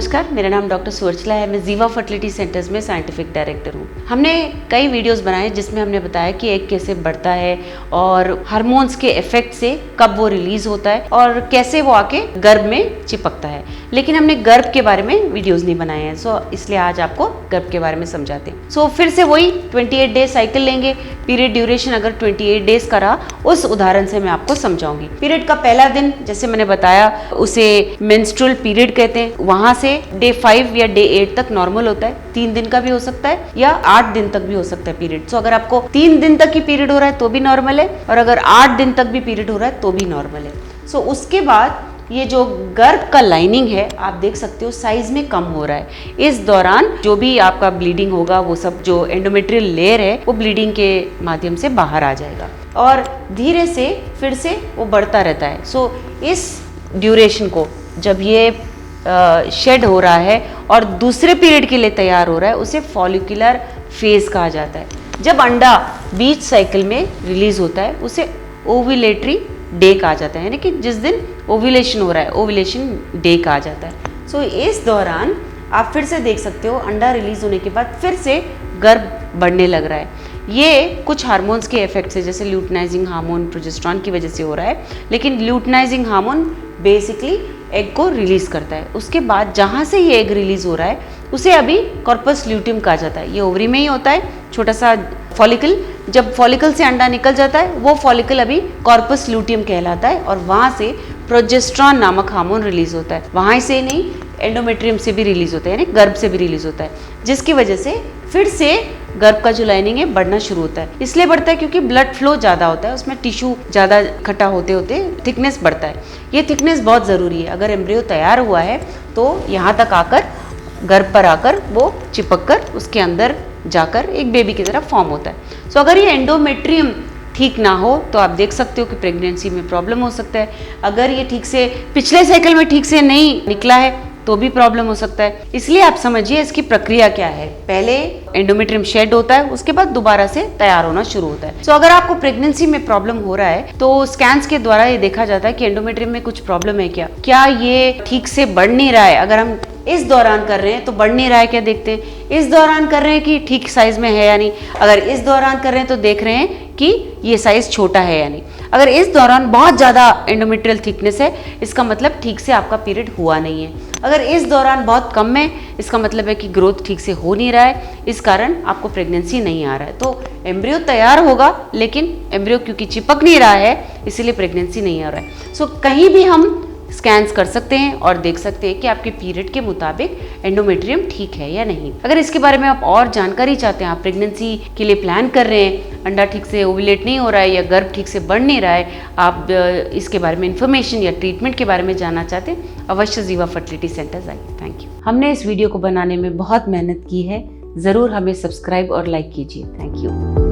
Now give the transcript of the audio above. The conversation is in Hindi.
नमस्कार, मेरा नाम डॉक्टर सुवर्चला है। मैं जीवा फर्टिलिटी सेंटर्स में साइंटिफिक डायरेक्टर हूँ। हमने कई वीडियोस बनाए जिसमें हमने बताया कि एग कैसे बढ़ता है और हार्मोन्स के इफेक्ट से कब वो रिलीज होता है और कैसे वो आके गर्भ में चिपकता है। लेकिन हमने गर्भ के बारे में वीडियोस नहीं बनाए हैं, सो इसलिए आज आपको गर्भ के बारे में समझाते हैं। सो फिर से वही 28 डे साइकिल लेंगे। पीरियड ड्यूरेशन अगर 28 डेज का रहा, उस उदाहरण से मैं आपको समझाऊंगी। पीरियड का पहला दिन जैसे मैंने बताया उसे मेंस्ट्रुअल पीरियड कहते हैं। वहां से डे 5 या डे 8 तक नॉर्मल होता है। 3 दिन का भी हो सकता है या 8 दिन तक भी हो सकता है पीरियड। सो अगर आपको 3 दिन तक ही पीरियड हो रहा है तो भी नॉर्मल है, और अगर 8 दिन तक भी पीरियड हो रहा है तो भी नॉर्मल है। सो उसके बाद ये जो गर्भ का लाइनिंग है आप देख सकते हो साइज में कम हो रहा है। इस दौरान जो भी आपका ब्लीडिंग होगा वो सब जो एंडोमेट्रियल लेयर है वो ब्लीडिंग के माध्यम से बाहर आ जाएगा और धीरे से फिर से वो बढ़ता रहता है। सो इस ड्यूरेशन को जब ये शेड हो रहा है और दूसरे पीरियड के लिए तैयार हो रहा है उसे फॉलिकुलर फेज कहा जाता है। जब अंडा बीच साइकिल में रिलीज होता है उसे ओव्यूलेटरी डे कहा जाता है, यानी कि जिस दिन ओव्यूलेशन हो रहा है ओव्यूलेशन डे कहा जाता है। सो इस दौरान आप फिर से देख सकते हो अंडा रिलीज होने के बाद फिर से गर्भ बढ़ने लग रहा है। ये कुछ हार्मोन्स के इफेक्ट से जैसे ल्यूटिनाइजिंग हार्मोन प्रोजेस्टेरॉन की वजह से हो रहा है, लेकिन ल्यूटिनाइजिंग हार्मोन बेसिकली एग को रिलीज करता है। उसके बाद जहाँ से ये एग रिलीज हो रहा है उसे अभी कॉर्पस ल्यूटियम कहा जाता है। ये ओवरी में ही होता है, छोटा सा फॉलिकल। जब फॉलिकल से अंडा निकल जाता है वो फॉलिकल अभी कॉर्पस ल्यूटियम कहलाता है और वहाँ से प्रोजेस्टेरॉन नामक हार्मोन रिलीज होता है। वहाँ से नहीं, एंडोमेट्रियम से भी रिलीज होता है, यानी गर्भ से भी रिलीज होता है, जिसकी वजह से फिर से गर्भ का जो लाइनिंग है बढ़ना शुरू होता है। इसलिए बढ़ता है क्योंकि ब्लड फ्लो ज़्यादा होता है, उसमें टिश्यू ज़्यादा इकट्ठा होते होते थिकनेस बढ़ता है। ये थिकनेस बहुत ज़रूरी है। अगर एम्ब्रियो तैयार हुआ है तो यहाँ तक आकर गर्भ पर आकर वो चिपक कर उसके अंदर जाकर एक बेबी की तरह फॉर्म होता है। सो अगर ये एंडोमेट्रियम ठीक ना हो तो आप देख सकते हो कि प्रेगनेंसी में प्रॉब्लम हो सकता है। अगर ये ठीक से पिछले साइकिल में ठीक से नहीं निकला है तो भी प्रॉब्लम हो सकता है। इसलिए आप समझिए इसकी प्रक्रिया क्या है। पहले एंडोमेट्रियम शेड होता है, उसके बाद दोबारा से तैयार होना शुरू होता है। सो अगर आपको प्रेगनेंसी में प्रॉब्लम हो रहा है तो स्कैन्स के द्वारा ये देखा जाता है कि एंडोमेट्रियम में कुछ प्रॉब्लम है क्या ये ठीक से बढ़ नहीं रहा है। अगर हम इस दौरान कर रहे हैं तो बढ़ नहीं रहा है क्या देखते हैं, इस दौरान कर रहे हैं कि ठीक साइज में है या नहीं, अगर इस दौरान कर रहे हैं तो देख रहे हैं कि ये साइज छोटा है या नहीं। अगर इस दौरान बहुत ज़्यादा एंडोमेट्रियल थिकनेस है इसका मतलब ठीक से आपका पीरियड हुआ नहीं है। अगर इस दौरान बहुत कम है इसका मतलब है कि ग्रोथ ठीक से हो नहीं रहा है, इस कारण आपको प्रेगनेंसी नहीं आ रहा है। तो एम्ब्रियो तैयार होगा लेकिन एम्ब्रियो क्योंकि चिपक नहीं रहा है इसीलिए प्रेगनेंसी नहीं आ रहा है। सो कहीं भी हम स्कैन्स कर सकते हैं और देख सकते हैं कि आपके पीरियड के मुताबिक एंडोमेट्रियम ठीक है या नहीं। अगर इसके बारे में आप और जानकारी चाहते हैं, आप प्रेगनेंसी के लिए प्लान कर रहे हैं, अंडा ठीक से ओव्यूलेट नहीं हो रहा है या गर्भ ठीक से बढ़ नहीं रहा है, आप इसके बारे में इंफॉर्मेशन या ट्रीटमेंट के बारे में जानना चाहते हैं, अवश्य जीवा फर्टिलिटी सेंटर्स आइए। Thank you. हमने इस वीडियो को बनाने में बहुत मेहनत की है, ज़रूर हमें सब्सक्राइब और लाइक कीजिए। Thank you.